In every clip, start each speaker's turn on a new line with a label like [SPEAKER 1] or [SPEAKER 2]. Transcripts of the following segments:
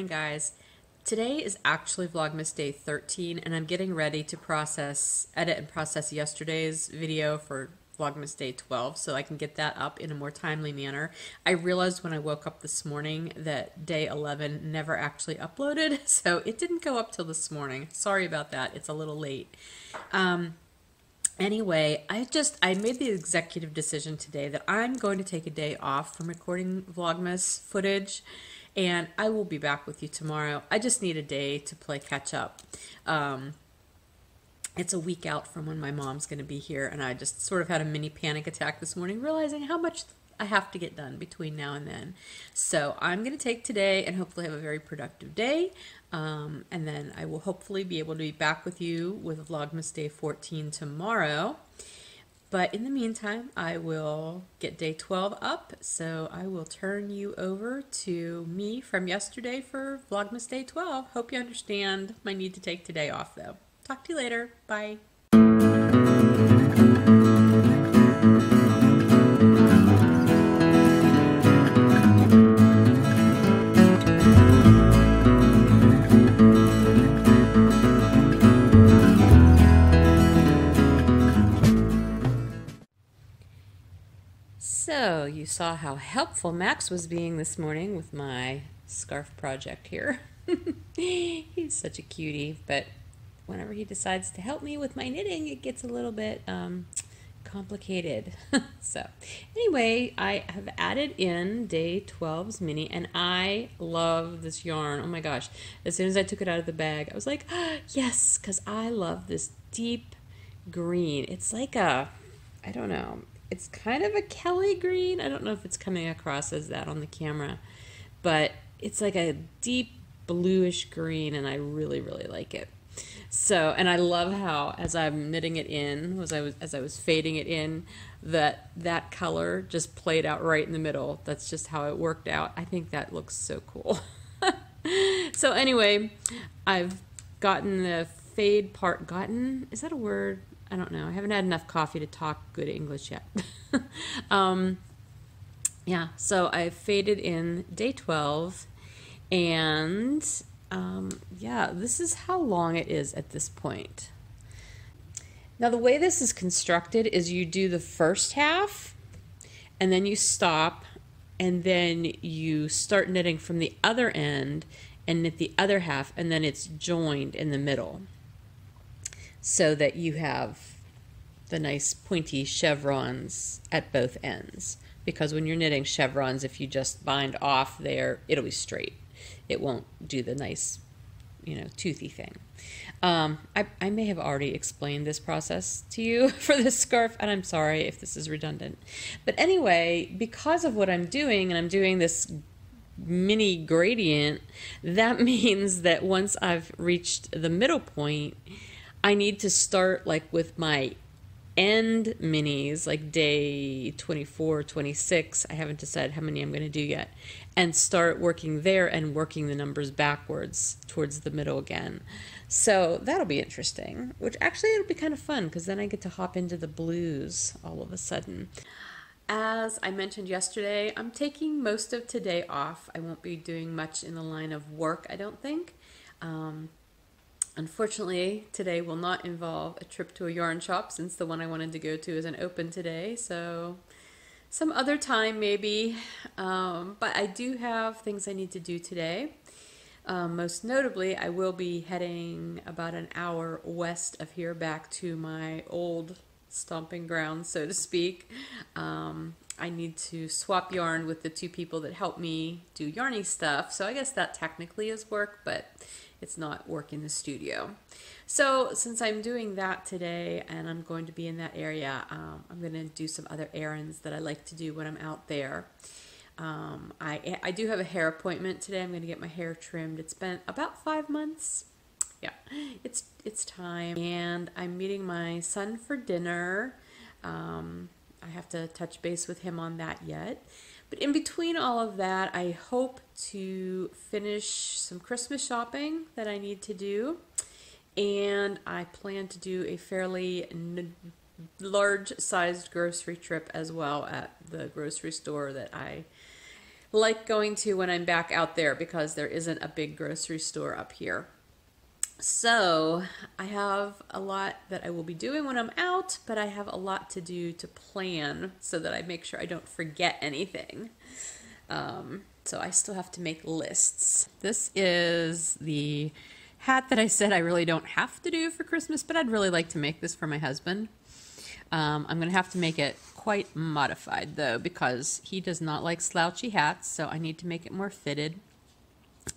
[SPEAKER 1] morning, guys. Today is actually Vlogmas day 13, and I'm getting ready to edit and process yesterday's video for Vlogmas day 12 so I can get that up in a more timely manner. I realized when I woke up this morning that day 11 never actually uploaded, so it didn't go up till this morning. Sorry about that. It's a little late. Anyway, I made the executive decision today that I'm going to take a day off from recording Vlogmas footage, and I will be back with you tomorrow. I just need a day to play catch up. It's a week out from when my mom's going to be here, and I just sort of had a mini panic attack this morning, realizing how much I have to get done between now and then. So I'm going to take today and hopefully have a very productive day. And then I will hopefully be able to be back with you with Vlogmas day 14 tomorrow. But in the meantime, I will get day 12 up. So I will turn you over to me from yesterday for Vlogmas day 12. Hope you understand my need to take today off though. Talk to you later. Bye. So you saw how helpful Max was being this morning with my scarf project here. He's such a cutie, but whenever he decides to help me with my knitting, it gets a little bit complicated. So anyway, I have added in day 12's mini, and I love this yarn. Oh my gosh. As soon as I took it out of the bag, I was like, oh, yes, because I love this deep green. It's like I don't know. It's kind of a Kelly green. I don't know if it's coming across as that on the camera, but it's like a deep bluish green, and I really, really like it. So, and I love how as I'm knitting it in, as I was fading it in, that color just played out right in the middle. That's just how it worked out. I think that looks so cool. So anyway, I've gotten the fade part. Gotten, is that a word? I don't know. I haven't had enough coffee to talk good English yet. Yeah, so I faded in day 12, and yeah, this is how long it is at this point. Now the way this is constructed is you do the first half, and then you stop, and then you start knitting from the other end and knit the other half, and then it's joined in the middle, so that you have the nice pointy chevrons at both ends. Because when you're knitting chevrons, if you just bind off there, it'll be straight. It won't do the nice, toothy thing. I may have already explained this process to you for this scarf, and I'm sorry if this is redundant. But anyway, because of what I'm doing, and I'm doing this mini gradient, that means that once I've reached the middle point, I need to start like with my end minis, like day 24, 26. I haven't decided how many I'm going to do yet, and start working there and working the numbers backwards towards the middle again. So that'll be interesting, which actually it'll be kind of fun because then I get to hop into the blues all of a sudden. As I mentioned yesterday, I'm taking most of today off. I won't be doing much in the line of work, I don't think. Unfortunately, today will not involve a trip to a yarn shop since the one I wanted to go to isn't open today. So some other time maybe, but I do have things I need to do today. Most notably, I will be heading about an hour west of here back to my old stomping ground, so to speak. I need to swap yarn with the two people that help me do yarning stuff. So I guess that technically is work, but it's not work in the studio. So since I'm doing that today and I'm going to be in that area, I'm going to do some other errands that I like to do when I'm out there. I do have a hair appointment today. I'm going to get my hair trimmed. It's been about 5 months. Yeah, it's time. And I'm meeting my son for dinner. I have to touch base with him on that yet. But in between all of that, I hope to finish some Christmas shopping that I need to do. And I plan to do a fairly large-sized grocery trip as well at the grocery store that I like going to when I'm back out there because there isn't a big grocery store up here. So I have a lot that I will be doing when I'm out, but I have a lot to do to plan so that I make sure I don't forget anything. So I still have to make lists. This is the hat that I said I really don't have to do for Christmas, but I'd really like to make this for my husband. I'm going to have to make it quite modified though, because he does not like slouchy hats, so I need to make it more fitted.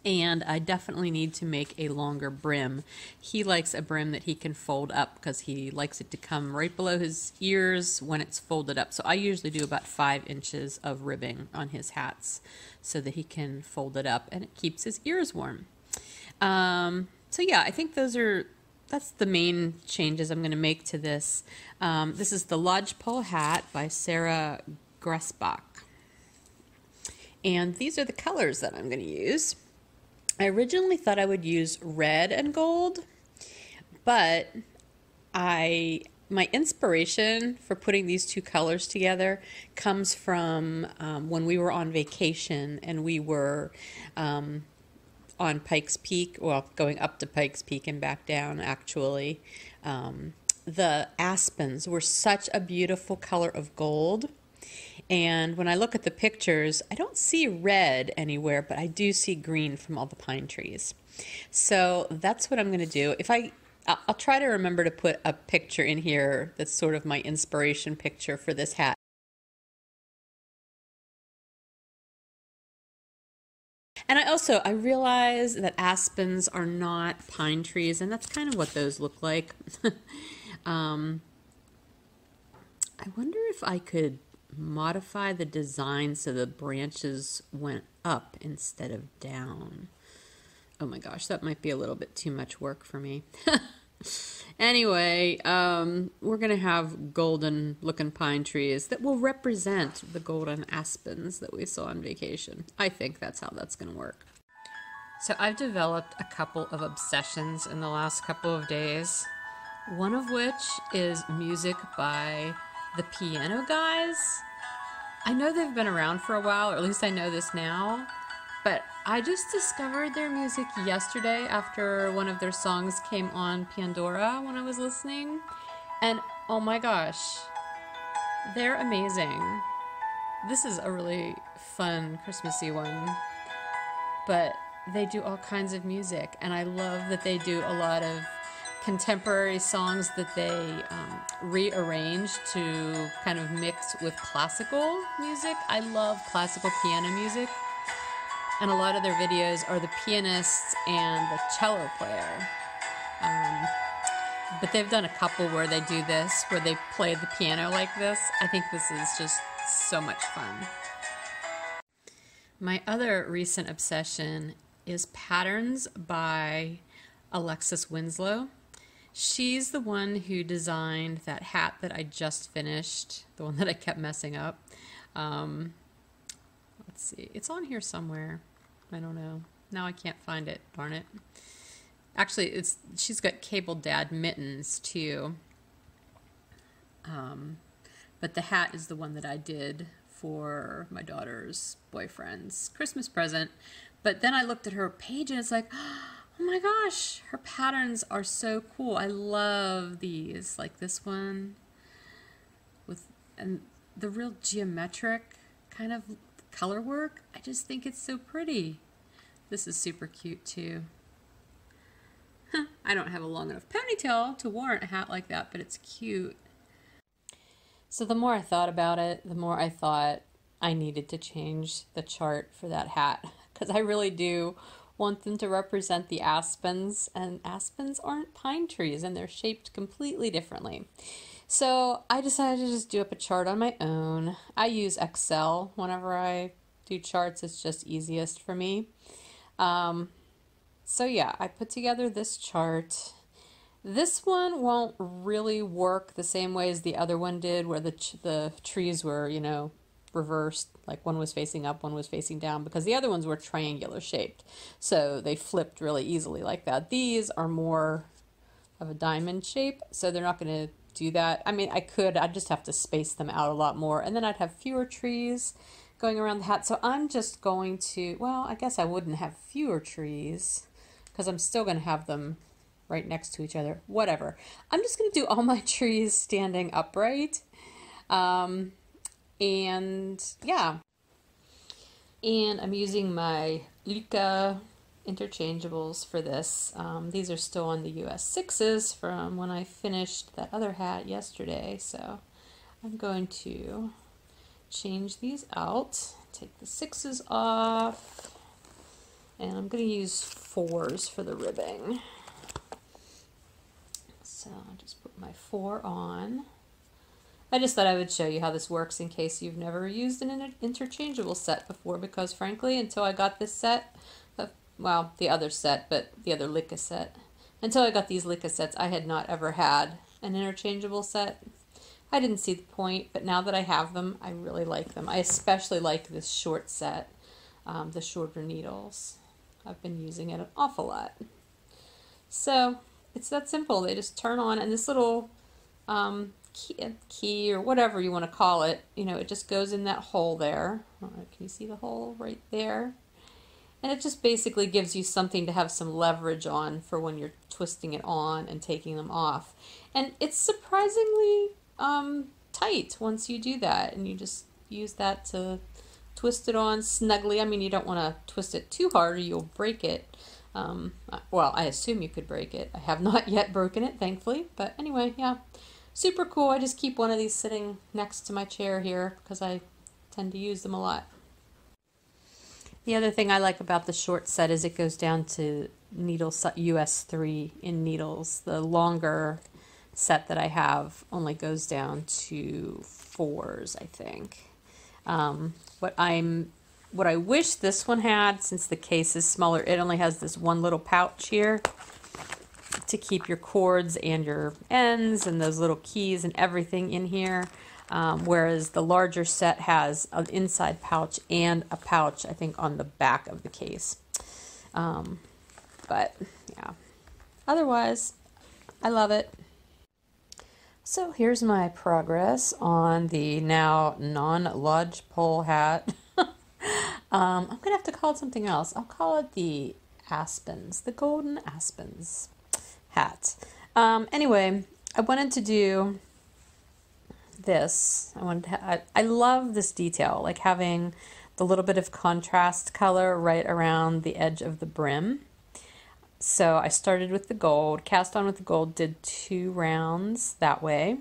[SPEAKER 1] And I definitely need to make a longer brim. He likes a brim that he can fold up because he likes it to come right below his ears when it's folded up. So I usually do about 5 inches of ribbing on his hats so that he can fold it up and it keeps his ears warm. So yeah, I think that's the main changes I'm going to make to this. This is the Lodgepole hat by Sarah Gressbach. And these are the colors that I'm going to use. I originally thought I would use red and gold, but my inspiration for putting these two colors together comes from when we were on vacation and we were on Pikes Peak, well, going up to Pikes Peak and back down actually. The aspens were such a beautiful color of gold. And when I look at the pictures, I don't see red anywhere, but I do see green from all the pine trees. So that's what I'm going to do. I'll try to remember to put a picture in here that's sort of my inspiration picture for this hat. And I realize that aspens are not pine trees, and that's kind of what those look like. I wonder if I could modify the design so the branches went up instead of down. Oh my gosh, that might be a little bit too much work for me. Anyway, we're going to have golden looking pine trees that will represent the golden aspens that we saw on vacation. I think that's how that's going to work. So I've developed a couple of obsessions in the last couple of days. One of which is music by the Piano Guys. I know they've been around for a while, or at least I know this now, but I just discovered their music yesterday after one of their songs came on Pandora when I was listening, and oh my gosh, they're amazing. This is a really fun Christmassy one, but they do all kinds of music, and I love that they do a lot of contemporary songs that they rearrange to kind of mix with classical music. I love classical piano music, and a lot of their videos are the pianist and the cello player. But they've done a couple where they do this, where they play the piano like this. I think this is just so much fun. My other recent obsession is Patterns by Alexis Winslow. She's the one who designed that hat that I just finished, the one that I kept messing up. Let's see, it's on here somewhere. I don't know. Now I can't find it, darn it. Actually, she's got Cable Dad mittens too. But the hat is the one that I did for my daughter's boyfriend's Christmas present. But then I looked at her page and it's like, oh my gosh, her patterns are so cool. I love these, like this one and the real geometric kind of color work. I just think it's so pretty. This is super cute too. I don't have a long enough ponytail to warrant a hat like that, but it's cute. So the more I thought about it, the more I thought I needed to change the chart for that hat, because I really do want them to represent the aspens, and aspens aren't pine trees and they're shaped completely differently. So I decided to just do up a chart on my own. I use Excel whenever I do charts. It's just easiest for me. So yeah, I put together this chart. This one won't really work the same way as the other one did, where the trees were, you know, reversed, like one was facing up, one was facing down, because the other ones were triangular shaped, so they flipped really easily like that. These are more of a diamond shape, so they're not going to do that. I mean, I'd just have to space them out a lot more, and then I'd have fewer trees going around the hat. So I'm just going to, well, I guess I wouldn't have fewer trees because I'm still going to have them right next to each other. Whatever. I'm just going to do all my trees standing upright. And yeah. And I'm using my Luca interchangeables for this. These are still on the US 6s from when I finished that other hat yesterday. So I'm going to change these out, take the 6s off, and I'm going to use 4s for the ribbing. So I'll just put my 4 on. I just thought I would show you how this works in case you've never used an interchangeable set before, because frankly, until I got this set, well, the other set, but the other Leica set, until I got these Leica sets, I had not ever had an interchangeable set. I didn't see the point, but now that I have them, I really like them. I especially like this short set, the shorter needles. I've been using it an awful lot. So it's that simple. They just turn on, and this little key or whatever you want to call it, you know, it just goes in that hole there. Can you see the hole right there? And it just basically gives you something to have some leverage on for when you're twisting it on and taking them off. And it's surprisingly tight once you do that, and you just use that to twist it on snugly. I mean, you don't want to twist it too hard or you'll break it. Well, I assume you could break it. I have not yet broken it, thankfully, but anyway, yeah, super cool. I just keep one of these sitting next to my chair here because I tend to use them a lot. The other thing I like about the short set is it goes down to needle US 3 in needles. The longer set that I have only goes down to 4s, I think. What I wish this one had, since the case is smaller, it only has this one little pouch here to keep your cords and your ends and those little keys and everything in here. Whereas the larger set has an inside pouch and a pouch, I think, on the back of the case. But yeah, otherwise, I love it. So here's my progress on the now non-lodgepole hat. I'm going to have to call it something else. I'll call it the Aspens, the Golden Aspens hat. Anyway, I wanted to do this. I love this detail, like having the little bit of contrast color right around the edge of the brim. So I started with the gold, cast on with the gold, did 2 rounds that way.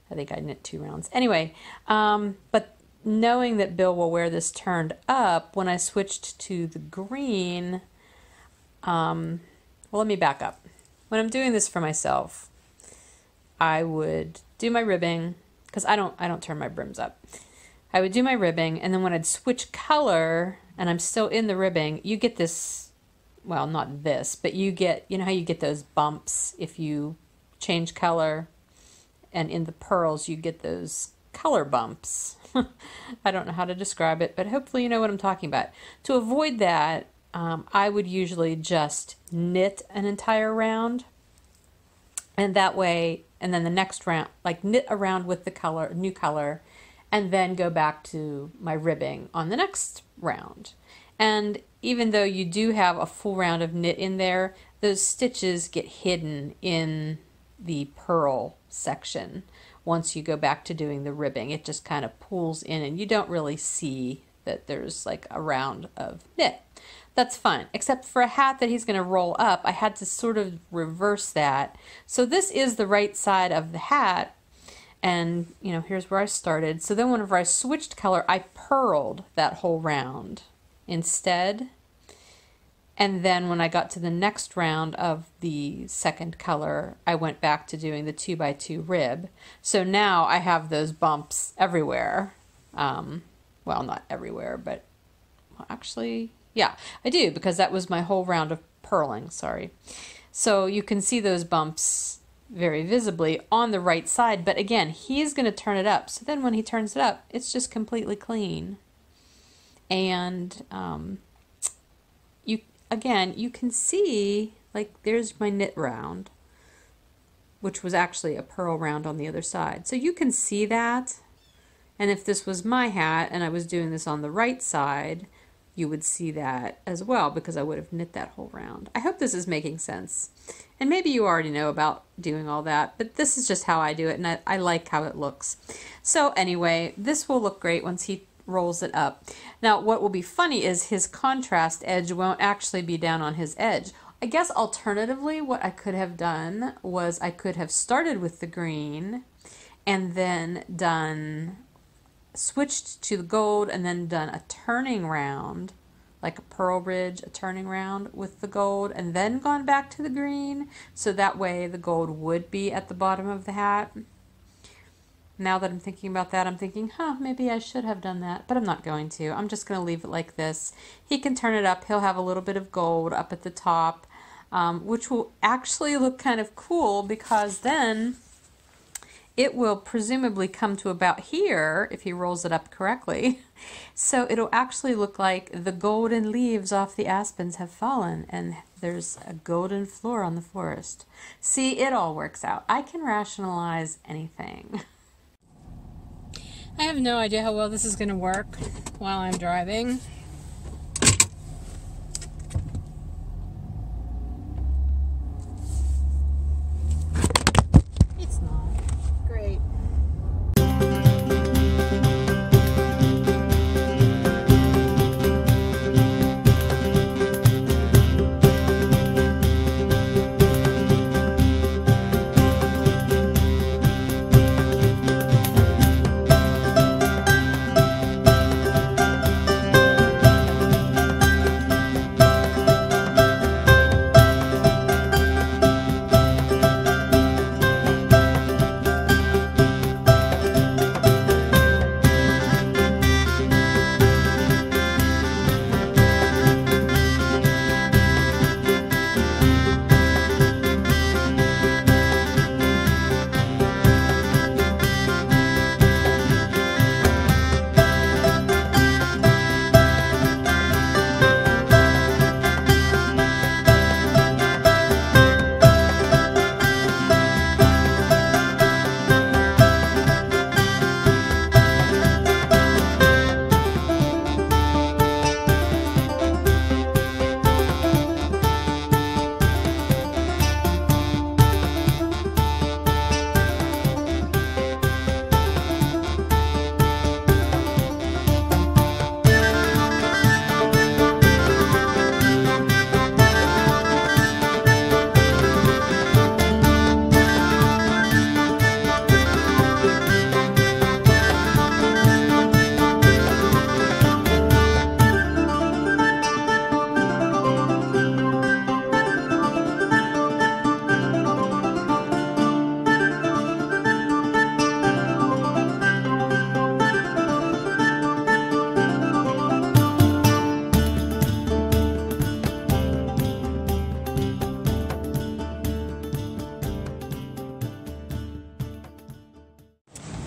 [SPEAKER 1] I think I knit 2 rounds. Anyway, but knowing that Bill will wear this turned up, when I switched to the green, well, let me back up. When I'm doing this for myself, I would do my ribbing, because I don't turn my brims up. I would do my ribbing, and then when I'd switch color, and I'm still in the ribbing, you get this, well, not this, but you get, you know how you get those bumps if you change color, and in the pearls you get those color bumps. I don't know how to describe it, but hopefully you know what I'm talking about. To avoid that, I would usually just knit an entire round, and that way, and then the next round, like knit around with the color, new color, and then go back to my ribbing on the next round. And even though you do have a full round of knit in there, those stitches get hidden in the purl section. Once you go back to doing the ribbing, it just kind of pulls in and you don't really see that there's like a round of knit. That's fine, except for a hat that he's going to roll up, I had to sort of reverse that. So this is the right side of the hat, and you know, here's where I started. So then whenever I switched color, I purled that whole round instead. And then when I got to the next round of the second color, I went back to doing the 2x2 rib. So now I have those bumps everywhere. Well, not everywhere, but well, actually, yeah, I do, because that was my whole round of purling, sorry. So you can see those bumps very visibly on the right side, but again, he's going to turn it up. So then when he turns it up, it's just completely clean. And again, you can see, like, there's my knit round, which was actually a purl round on the other side. So you can see that. And if this was my hat and I was doing this on the right side, you would see that as well because I would have knit that whole round. I hope this is making sense. And maybe you already know about doing all that, but this is just how I do it, and I like how it looks. So anyway, this will look great once he rolls it up. Now what will be funny is his contrast edge won't actually be down on his edge. I guess alternatively what I could have done was I could have started with the green and then switched to the gold and then done a turning round, like a purl bridge, a turning round with the gold, and then gone back to the green, so that way the gold would be at the bottom of the hat. Now that I'm thinking about that, I'm thinking, maybe I should have done that, but I'm not going to. I'm just going to leave it like this. He can turn it up. He'll have a little bit of gold up at the top, which will actually look kind of cool because then it will presumably come to about here if he rolls it up correctly. So it'll actually look like the golden leaves off the aspens have fallen and there's a golden floor on the forest. See, it all works out. I can rationalize anything. I have no idea how well this is going to work while I'm driving.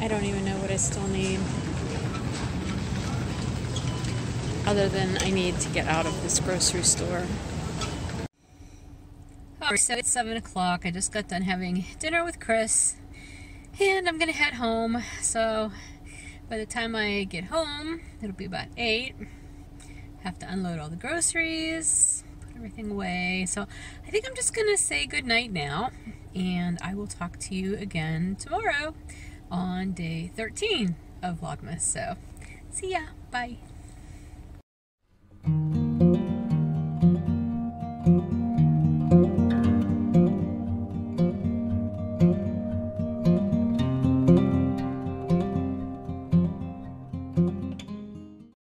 [SPEAKER 1] I don't even know what I still need. Other than I need to get out of this grocery store. Alright, so it's 7 o'clock. I just got done having dinner with Chris. And I'm going to head home. So by the time I get home, it'll be about 8. Have to unload all the groceries, put everything away. So I think I'm just going to say goodnight now. And I will talk to you again tomorrow on day 13 of Vlogmas. So, see ya. Bye.